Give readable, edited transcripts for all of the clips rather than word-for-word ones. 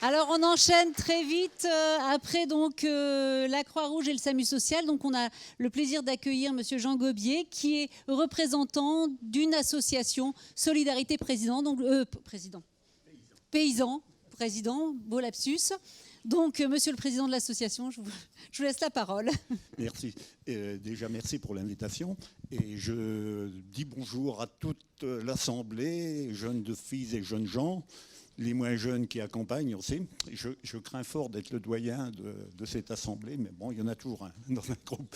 Alors on enchaîne très vite. Après donc la Croix-Rouge et le SAMU social. Donc on a le plaisir d'accueillir Monsieur Jean Gobier, qui est représentant d'une association Solidarité Président. Donc Paysan, président, beau lapsus. Donc Monsieur le président de l'association, je vous laisse la parole. Merci. Déjà merci pour l'invitation. Et je dis bonjour à toute l'Assemblée, jeunes filles et jeunes gens, les moins jeunes qui accompagnent aussi. Je crains fort d'être le doyen de cette assemblée, mais bon, il y en a toujours un dans un groupe.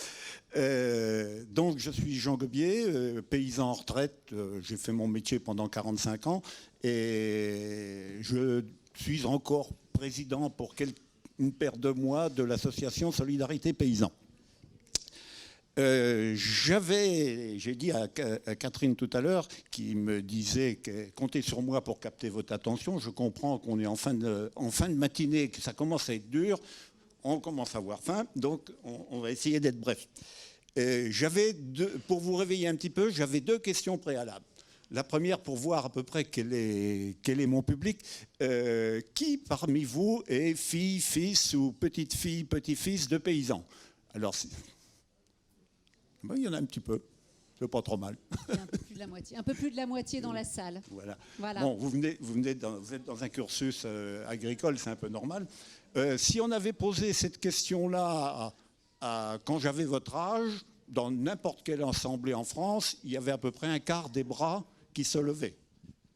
Donc, je suis Jean Gobier, paysan en retraite. J'ai fait mon métier pendant 45 ans et je suis encore président pour une paire de mois de l'association Solidarité Paysan. J'ai dit à Catherine tout à l'heure, qui me disait que comptez sur moi pour capter votre attention. Je comprends qu'on est en fin de matinée, que ça commence à être dur. On commence à avoir faim, donc on va essayer d'être bref. Pour vous réveiller un petit peu, j'avais 2 questions préalables. La première, pour voir à peu près quel est mon public. Qui parmi vous est fille, fils ou petite-fille, petit-fils de paysans? Alors, il y en a un petit peu, c'est pas trop mal. Un peu plus de la moitié, un peu plus de la moitié dans la salle. Voilà. Voilà. Bon, vous êtes dans un cursus agricole, c'est un peu normal. Si on avait posé cette question-là quand j'avais votre âge, dans n'importe quelle assemblée en France, il y avait à peu près un quart des bras qui se levaient,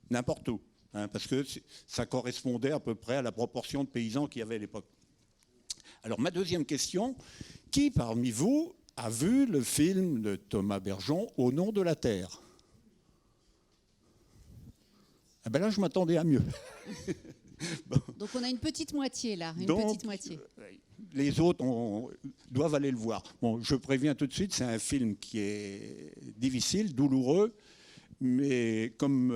n'importe où, hein, parce que ça correspondait à peu près à la proportion de paysans qu'il y avait à l'époque. Alors ma deuxième question, qui parmi vous a vu le film de Thomas Bergeon, Au nom de la terre? Ah ben là, je m'attendais à mieux. Bon. Donc on a une petite moitié là, petite moitié. Les autres doivent aller le voir. Bon, je préviens tout de suite, c'est un film qui est difficile, douloureux, mais comme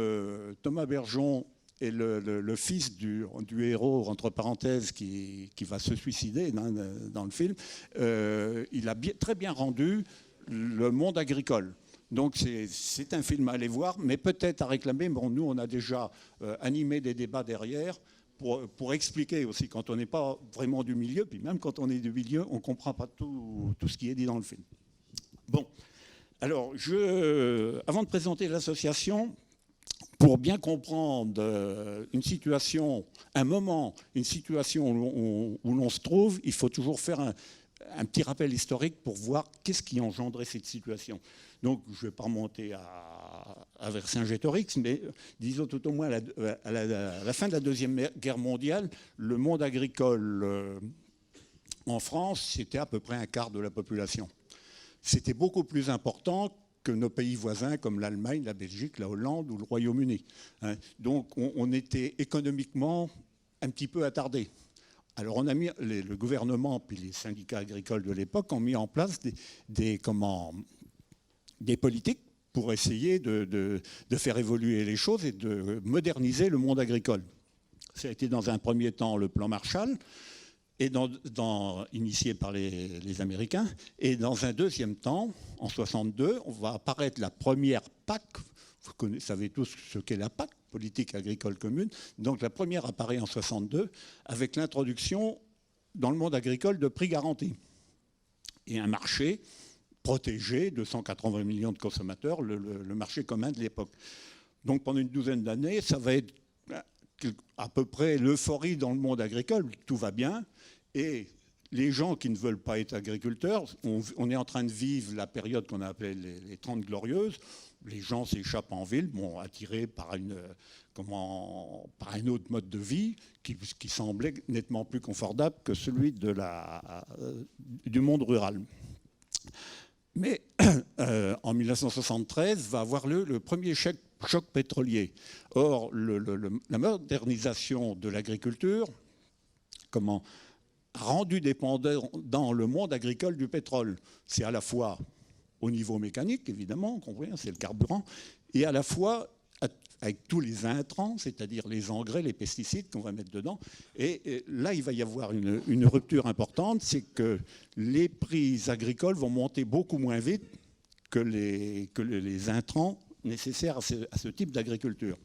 Thomas Bergeon est le fils du héros, entre parenthèses, qui va se suicider dans le film, il a très bien rendu le monde agricole. Donc c'est un film à aller voir, mais peut-être à réclamer. Bon, nous, on a déjà animé des débats derrière pour expliquer aussi, quand on n'est pas vraiment du milieu, puis même quand on est du milieu, on ne comprend pas tout ce qui est dit dans le film. Bon, alors, avant de présenter l'association, pour bien comprendre une situation où l'on se trouve, il faut toujours faire un petit rappel historique pour voir qu'est-ce qui engendrait cette situation. Donc, je ne vais pas remonter à Vercingétorix, mais disons tout au moins à la fin de la Deuxième Guerre mondiale, le monde agricole en France, c'était à peu près un quart de la population. C'était beaucoup plus important que nos pays voisins comme l'Allemagne, la Belgique, la Hollande ou le Royaume-Uni. Donc on était économiquement un petit peu attardés. Alors on a mis, le gouvernement puis les syndicats agricoles de l'époque ont mis en place des politiques pour essayer de faire évoluer les choses et de moderniser le monde agricole. Ça a été dans un premier temps le plan Marshall, et initié par les Américains. Et dans un deuxième temps, en 1962, on va apparaître la première PAC. Vous savez tous ce qu'est la PAC, politique agricole commune. Donc la première apparaît en 1962 avec l'introduction dans le monde agricole de prix garantis. Et un marché protégé de 180 millions de consommateurs, le marché commun de l'époque. Donc pendant une douzaine d'années, ça va être à peu près l'euphorie dans le monde agricole, tout va bien, et les gens qui ne veulent pas être agriculteurs, on est en train de vivre la période qu'on a appelée les 30 glorieuses, les gens s'échappent en ville, bon, attirés par un autre mode de vie qui semblait nettement plus confortable que celui du monde rural. Mais en 1973 va avoir lieu le premier choc pétrolier. Or, la modernisation de l'agriculture a rendu dépendant le monde agricole du pétrole. C'est à la fois au niveau mécanique, évidemment, c'est le carburant, et à la fois avec tous les intrants, c'est-à-dire les engrais, les pesticides qu'on va mettre dedans. Et là, il va y avoir une rupture importante, c'est que les prix agricoles vont monter beaucoup moins vite que les intrants nécessaires à ce type d'agriculture.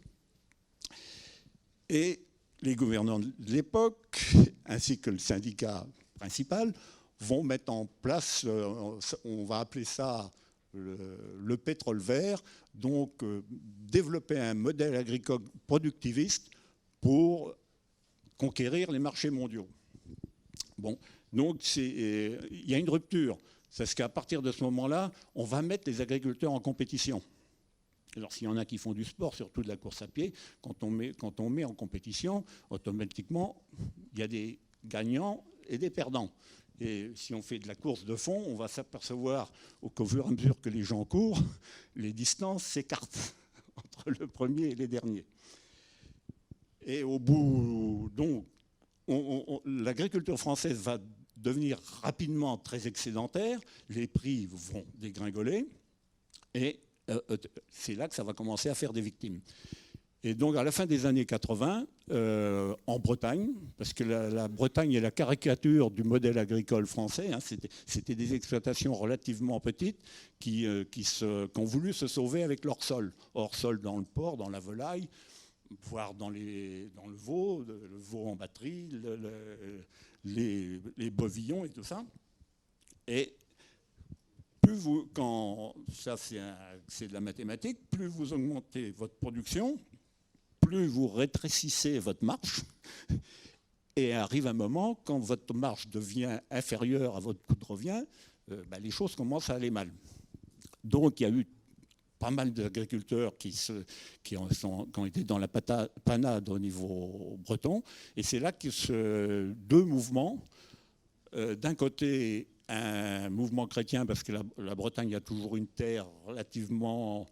Et les gouvernants de l'époque, ainsi que le syndicat principal, vont mettre en place, on va appeler ça le pétrole vert, donc développer un modèle agricole productiviste pour conquérir les marchés mondiaux. Bon, donc il y a une rupture. C'est qu'à partir de ce moment-là, on va mettre les agriculteurs en compétition. Alors s'il y en a qui font du sport, surtout de la course à pied, quand on met en compétition, automatiquement, il y a des gagnants et des perdants. Et si on fait de la course de fond, on va s'apercevoir qu'au fur et à mesure que les gens courent, les distances s'écartent entre le premier et les derniers. Et au bout, donc, l'agriculture française va devenir rapidement très excédentaire, les prix vont dégringoler, et c'est là que ça va commencer à faire des victimes. Et donc à la fin des années 80, en Bretagne, parce que la Bretagne est la caricature du modèle agricole français, hein, c'était des exploitations relativement petites qui ont voulu se sauver avec leur sol. Hors sol dans le porc, dans la volaille, voire dans le veau en batterie, les bovillons et tout ça. Et ça c'est de la mathématique, plus vous augmentez votre production, plus vous rétrécissez votre marge, et arrive un moment, quand votre marge devient inférieure à votre coût de revient, les choses commencent à aller mal. Donc il y a eu pas mal d'agriculteurs qui ont été dans la panade au niveau breton, et c'est là que deux mouvements, d'un côté un mouvement chrétien, parce que la Bretagne a toujours une terre relativement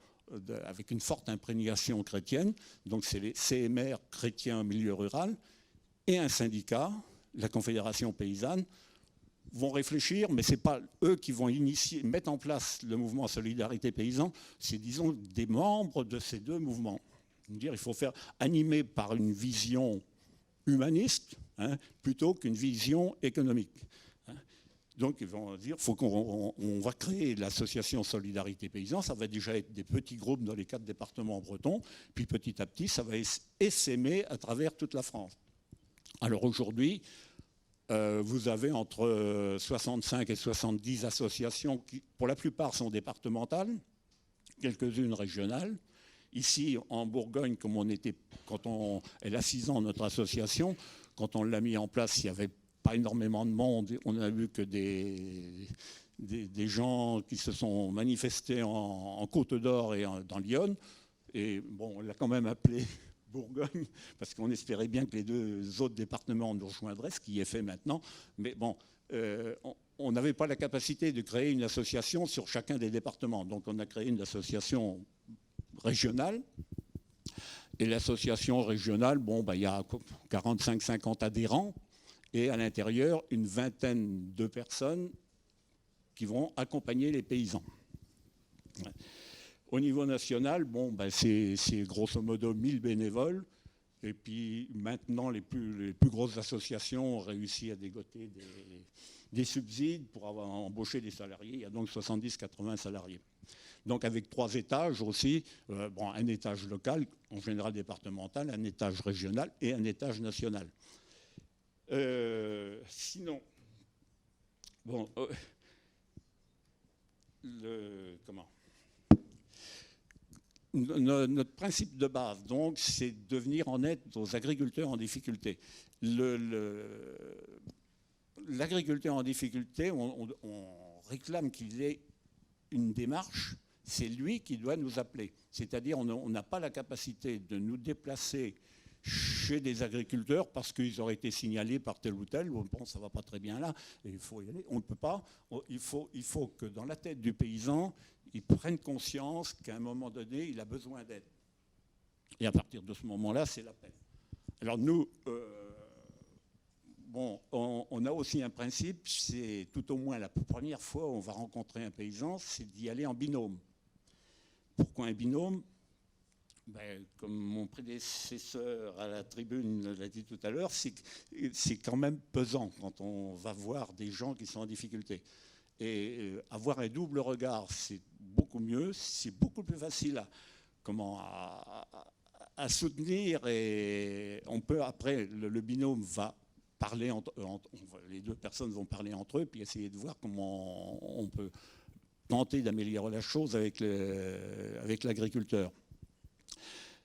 avec une forte imprégnation chrétienne, donc c'est les CMR chrétiens au milieu rural, et un syndicat, la Confédération paysanne, vont réfléchir, mais ce n'est pas eux qui vont mettre en place le mouvement Solidarité Paysan, c'est, disons, des membres de ces deux mouvements. Il faut faire animer par une vision humaniste, hein, plutôt qu'une vision économique. Donc ils vont dire on va créer l'association Solidarité Paysan, ça va déjà être des petits groupes dans les 4 départements bretons, puis petit à petit ça va essaimer à travers toute la France. Alors aujourd'hui, vous avez entre 65 et 70 associations qui, pour la plupart, sont départementales, quelques-unes régionales. Ici, en Bourgogne, comme elle a 6 ans, notre association, quand on l'a mis en place, il n'y avait pas énormément de monde. On n'a vu que des gens qui se sont manifestés en Côte d'Or et dans l'Yonne. Et bon, on l'a quand même appelé Bourgogne, parce qu'on espérait bien que les 2 autres départements nous rejoindraient, ce qui est fait maintenant. Mais bon, on n'avait pas la capacité de créer une association sur chacun des départements. Donc on a créé une association régionale. Et l'association régionale, il y a 45-50 adhérents, et à l'intérieur, une vingtaine de personnes qui vont accompagner les paysans. Ouais. Au niveau national, c'est grosso modo 1000 bénévoles. Et puis maintenant, les plus grosses associations ont réussi à dégoter des subsides pour avoir embauché des salariés. Il y a donc 70-80 salariés. Donc avec 3 étages aussi, un étage local, en général départemental, un étage régional et un étage national. Sinon, notre principe de base, donc, c'est de venir en aide aux agriculteurs en difficulté. L'agriculteur en difficulté, on réclame qu'il ait une démarche, c'est lui qui doit nous appeler. C'est-à-dire on n'a pas la capacité de nous déplacer chez des agriculteurs parce qu'ils auraient été signalés par tel ou tel, on pense que ça ne va pas très bien là, et il faut y aller. On ne peut pas. Il faut que dans la tête du paysan, il prenne conscience qu'à un moment donné, il a besoin d'aide. Et à partir de ce moment-là, c'est l'appel. Alors nous, on a aussi un principe, c'est tout au moins la première fois où on va rencontrer un paysan, c'est d'y aller en binôme. Pourquoi un binôme ? Comme mon prédécesseur à la tribune l'a dit tout à l'heure, c'est quand même pesant quand on va voir des gens qui sont en difficulté. Et avoir un double regard, c'est beaucoup mieux, c'est beaucoup plus facile à soutenir, et on peut après, le binôme va parler, les deux personnes vont parler entre eux, puis essayer de voir comment on peut tenter d'améliorer la chose avec l'agriculteur.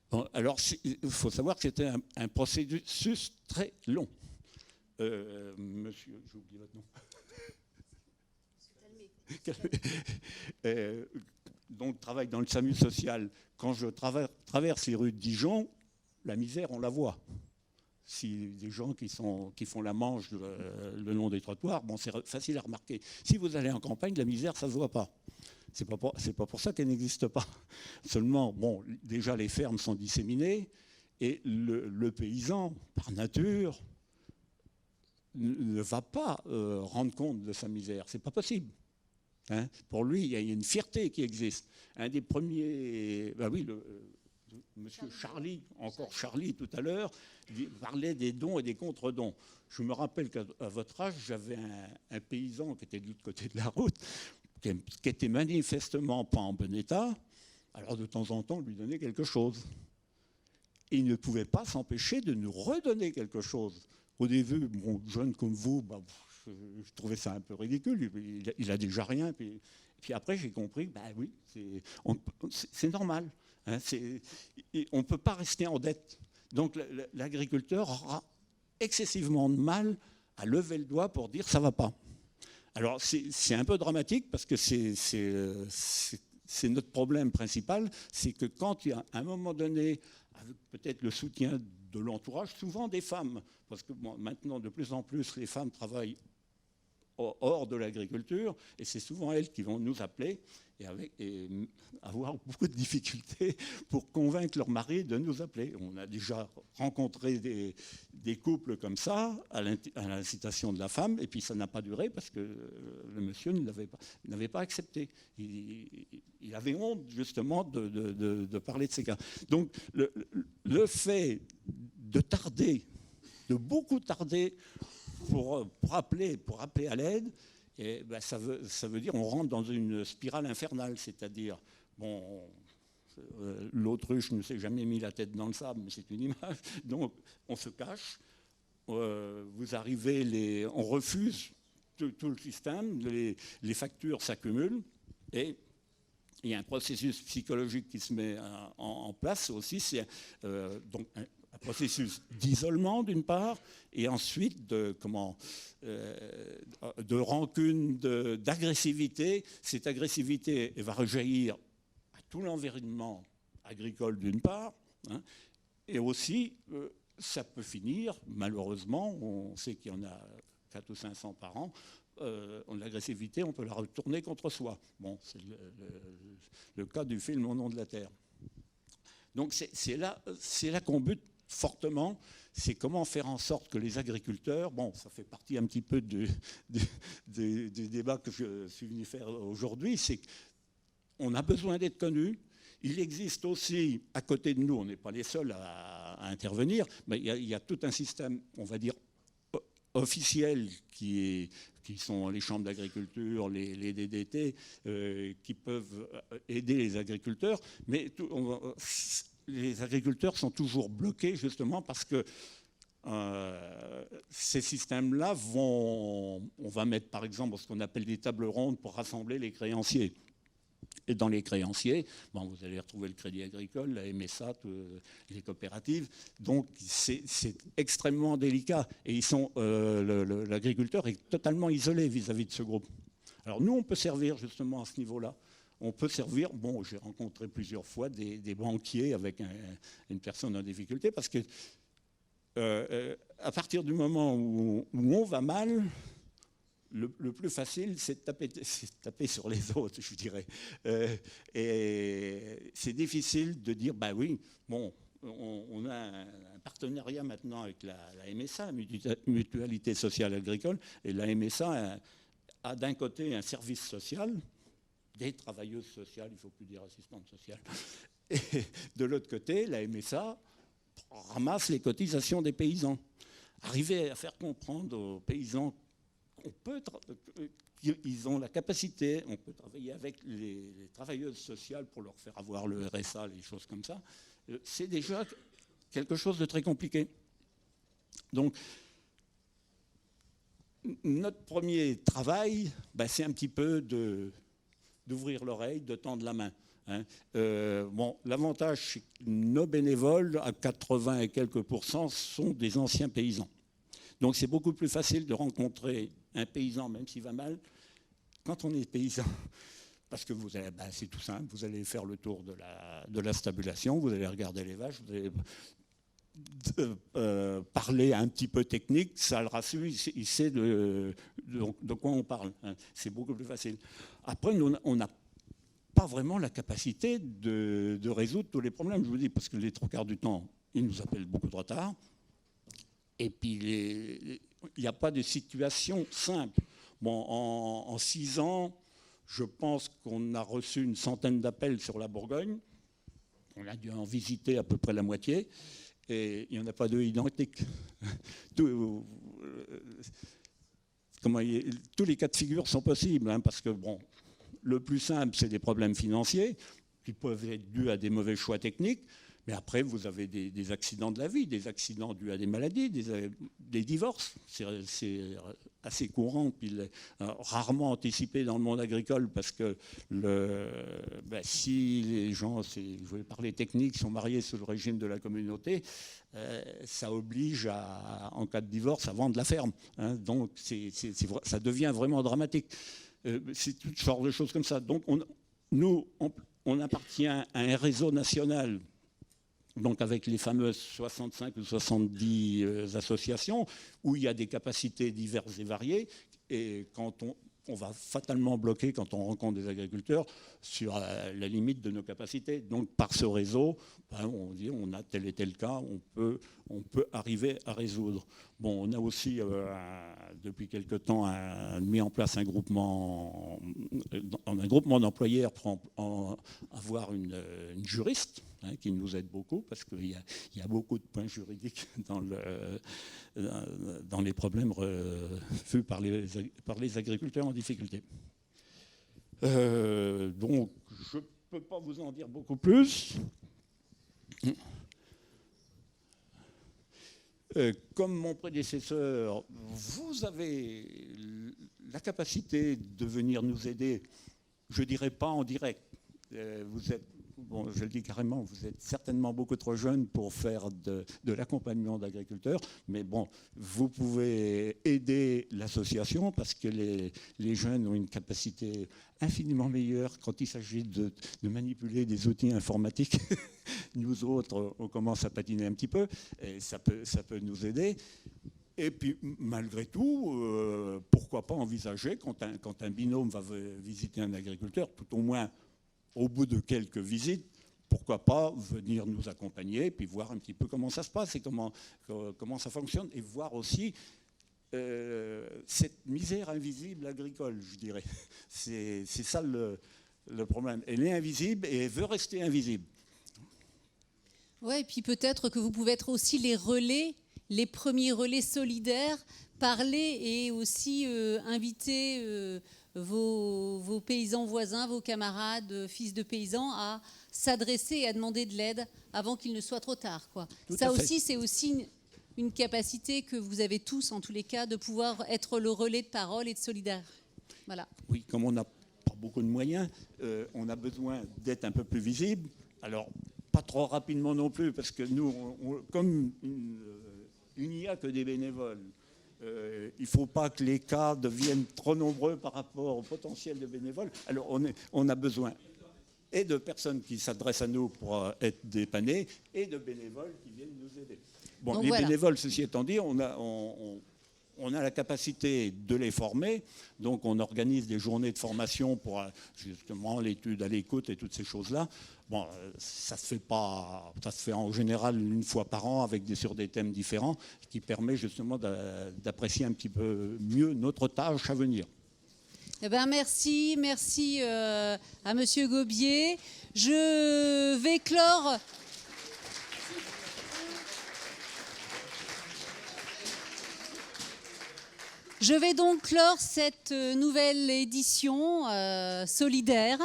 Bon, alors, il faut savoir que c'était un processus très long. Monsieur, j'ai oublié votre nom. Donc, travaille dans le SAMU social. Quand je traverse les rues de Dijon, la misère, on la voit. Si des gens qui font la manche le long des trottoirs, bon, c'est facile à remarquer. Si vous allez en campagne, la misère, ça ne se voit pas. C'est pas pour ça qu'elle n'existe pas. Seulement, bon, déjà les fermes sont disséminées et le paysan, par nature, ne va pas rendre compte de sa misère. C'est pas possible. Hein, pour lui, il y a une fierté qui existe. Un des premiers, ben oui, monsieur Charlie, encore Charlie tout à l'heure, parlait des dons et des contre-dons. Je me rappelle qu'à votre âge, j'avais un paysan qui était de l'autre côté de la route, qui était manifestement pas en bon état. Alors de temps en temps, on lui donnait quelque chose. Et il ne pouvait pas s'empêcher de nous redonner quelque chose. Au début, bon, jeune comme vous, bah, je trouvais ça un peu ridicule. Il a déjà rien. Puis après, j'ai compris que bah, oui, c'est normal. Hein, on ne peut pas rester en dette. Donc l'agriculteur aura excessivement de mal à lever le doigt pour dire ça ne va pas. Alors c'est un peu dramatique parce que c'est notre problème principal, c'est que quand il y a à un moment donné, avec peut-être le soutien de l'entourage, souvent des femmes, parce que bon, maintenant de plus en plus les femmes travaillent hors de l'agriculture, et c'est souvent elles qui vont nous appeler et avoir beaucoup de difficultés pour convaincre leur mari de nous appeler. On a déjà rencontré des couples comme ça, à l'incitation de la femme, et puis ça n'a pas duré parce que le monsieur n'avait pas accepté. Il avait honte justement de parler de ces cas. Donc le fait de tarder, de beaucoup tarder, pour appeler à l'aide, et ben ça veut dire on rentre dans une spirale infernale, c'est-à-dire, bon, l'autruche ne s'est jamais mis la tête dans le sable, mais c'est une image, donc on se cache, vous arrivez, on refuse tout le système, les factures s'accumulent, et il y a un processus psychologique qui se met en place aussi, c'est donc un processus d'isolement d'une part, et ensuite de rancune, d'agressivité. Cette agressivité va rejaillir à tout l'environnement agricole d'une part, hein, et aussi ça peut finir, malheureusement, on sait qu'il y en a 400 ou 500 par an, l'agressivité, on peut la retourner contre soi. Bon, c'est le cas du film Au nom de la terre. Donc c'est là qu'on bute fortement, c'est comment faire en sorte que les agriculteurs, bon, ça fait partie un petit peu du débat que je suis venu faire aujourd'hui, c'est qu'on a besoin d'être connus. Il existe aussi, à côté de nous, on n'est pas les seuls à intervenir, mais il y a tout un système, on va dire, officiel qui sont les chambres d'agriculture, les DDT, qui peuvent aider les agriculteurs, mais les agriculteurs sont toujours bloqués justement parce que ces systèmes-là on va mettre par exemple ce qu'on appelle des tables rondes pour rassembler les créanciers. Et dans les créanciers, bon, vous allez retrouver le Crédit Agricole, la MSA, les coopératives. Donc c'est extrêmement délicat. Et l'agriculteur est totalement isolé vis-à-vis de ce groupe. Alors nous, on peut servir justement à ce niveau-là. On peut servir, bon, j'ai rencontré plusieurs fois des banquiers avec une personne en difficulté, parce que à partir du moment où on va mal, le plus facile, c'est de taper sur les autres, je dirais. Et c'est difficile de dire, bah oui, bon, on a un partenariat maintenant avec la MSA, la Mutualité Sociale Agricole, et la MSA a d'un côté un service social, des travailleuses sociales, il ne faut plus dire assistantes sociales, et de l'autre côté, la MSA ramasse les cotisations des paysans. Arriver à faire comprendre aux paysans qu'ils ont la capacité, on peut travailler avec les travailleuses sociales pour leur faire avoir le RSA, les choses comme ça, c'est déjà quelque chose de très compliqué. Donc, notre premier travail, c'est un petit peu d'ouvrir l'oreille, de tendre la main. Hein. L'avantage, c'est que nos bénévoles, à 80 et quelques % sont des anciens paysans. Donc c'est beaucoup plus facile de rencontrer un paysan, même s'il va mal, quand on est paysan. Parce que c'est tout simple, vous allez faire le tour de la stabulation, vous allez regarder les vaches, vous allez parler un petit peu technique, ça le rassure, il sait de quoi on parle. Hein. C'est beaucoup plus facile. Après, on n'a pas vraiment la capacité de résoudre tous les problèmes, je vous dis, parce que les 3/4 du temps, ils nous appellent beaucoup de retard. Et puis, il n'y a pas de situation simple. Bon, en 6 ans, je pense qu'on a reçu une centaine d'appels sur la Bourgogne. On a dû en visiter à peu près la moitié. Et il n'y en a pas deux identiques. Tous les cas de figure sont possibles, hein, parce que le plus simple, c'est des problèmes financiers qui peuvent être dus à des mauvais choix techniques. Mais après, vous avez des accidents de la vie, des accidents dus à des maladies, des divorces. C'est assez courant, puis rarement anticipé dans le monde agricole, parce que si les gens, je vais parler technique, sont mariés sous le régime de la communauté, ça oblige en cas de divorce, à vendre la ferme. Hein. Donc, ça devient vraiment dramatique. C'est toutes sortes de choses comme ça. Donc, on appartient à un réseau national, donc avec les fameuses 65 ou 70 associations, où il y a des capacités diverses et variées. Et quand on va fatalement bloquer, quand on rencontre des agriculteurs, sur la limite de nos capacités. Donc par ce réseau, on dit on a tel et tel cas, on peut arriver à résoudre. Bon, on a aussi, depuis quelque temps, mis en place un groupement d'employeurs pour avoir une juriste, hein, qui nous aide beaucoup, parce qu'il y a beaucoup de points juridiques dans les problèmes vus par les agriculteurs en difficulté. Donc, je ne peux pas vous en dire beaucoup plus. Comme mon prédécesseur, vous avez la capacité de venir nous aider, je ne dirais pas en direct. Vous êtes, je le dis carrément, vous êtes certainement beaucoup trop jeune pour faire de l'accompagnement d'agriculteurs, mais vous pouvez aider l'association, parce que les jeunes ont une capacité infiniment meilleure quand il s'agit de manipuler des outils informatiques. Nous autres, on commence à patiner un petit peu, et ça peut nous aider. Et puis, malgré tout, pourquoi pas envisager, quand un binôme va visiter un agriculteur, tout au moins au bout de quelques visites, pourquoi pas venir nous accompagner, puis voir un petit peu comment ça se passe et comment ça fonctionne, et voir aussi cette misère invisible agricole, je dirais. C'est ça le problème. Elle est invisible et elle veut rester invisible. Oui, et puis peut-être que vous pouvez être aussi les premiers relais solidaires, parler et aussi inviter vos paysans voisins, vos camarades, fils de paysans, à s'adresser et à demander de l'aide avant qu'il ne soit trop tard, quoi. Ça aussi, c'est aussi une capacité que vous avez tous, en tous les cas, de pouvoir être le relais de parole et de solidarité. Voilà. Oui, comme on n'a pas beaucoup de moyens, on a besoin d'être un peu plus visible. Alors, pas trop rapidement non plus, parce que nous, comme il n'y a que des bénévoles, il ne faut pas que les cas deviennent trop nombreux par rapport au potentiel de bénévoles. Alors, on a besoin et de personnes qui s'adressent à nous pour être dépannées, et de bénévoles qui viennent nous aider. Bon, donc les bénévoles, ceci étant dit, on a la capacité de les former, donc on organise des journées de formation pour justement l'étude à l'écoute et toutes ces choses-là. Bon, ça se fait en général une fois par an sur des thèmes différents, qui permet justement d'apprécier un petit peu mieux notre tâche à venir. Eh ben merci à Monsieur Gobier. Je vais clore. Je vais donc clore cette nouvelle édition solidaire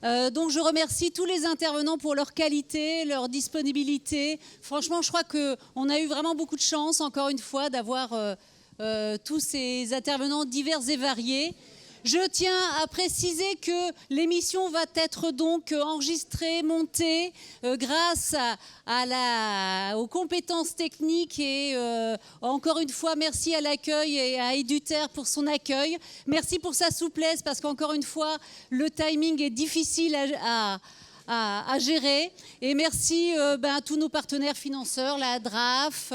Donc je remercie tous les intervenants pour leur qualité, leur disponibilité. Franchement, je crois qu'on a eu vraiment beaucoup de chance, encore une fois, d'avoir tous ces intervenants divers et variés. Je tiens à préciser que l'émission va être donc enregistrée, montée grâce aux compétences techniques et encore une fois, merci à l'accueil et à Eduter pour son accueil. Merci pour sa souplesse parce qu'encore une fois, le timing est difficile à gérer. Et merci à tous nos partenaires financeurs, la DRAF,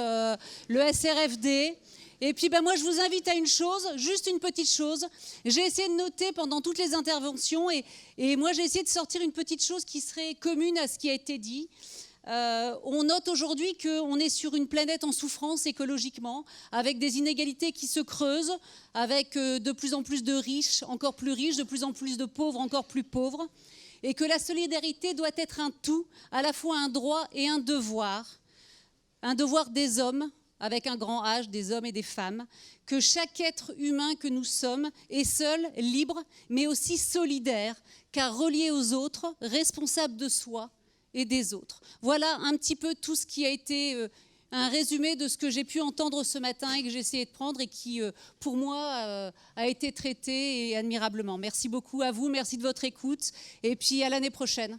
le SRFD. Et puis moi je vous invite à une chose, juste une petite chose. J'ai essayé de noter pendant toutes les interventions et moi j'ai essayé de sortir une petite chose qui serait commune à ce qui a été dit. On note aujourd'hui qu'on est sur une planète en souffrance écologiquement, avec des inégalités qui se creusent, avec de plus en plus de riches, encore plus riches, de plus en plus de pauvres, encore plus pauvres, et que la solidarité doit être un tout, à la fois un droit et un devoir des hommes, avec un grand H, des hommes et des femmes, que chaque être humain que nous sommes est seul, libre, mais aussi solidaire, car relié aux autres, responsable de soi et des autres. Voilà un petit peu tout ce qui a été un résumé de ce que j'ai pu entendre ce matin et que j'ai essayé de prendre et qui, pour moi, a été traité et admirablement. Merci beaucoup à vous, merci de votre écoute et puis à l'année prochaine.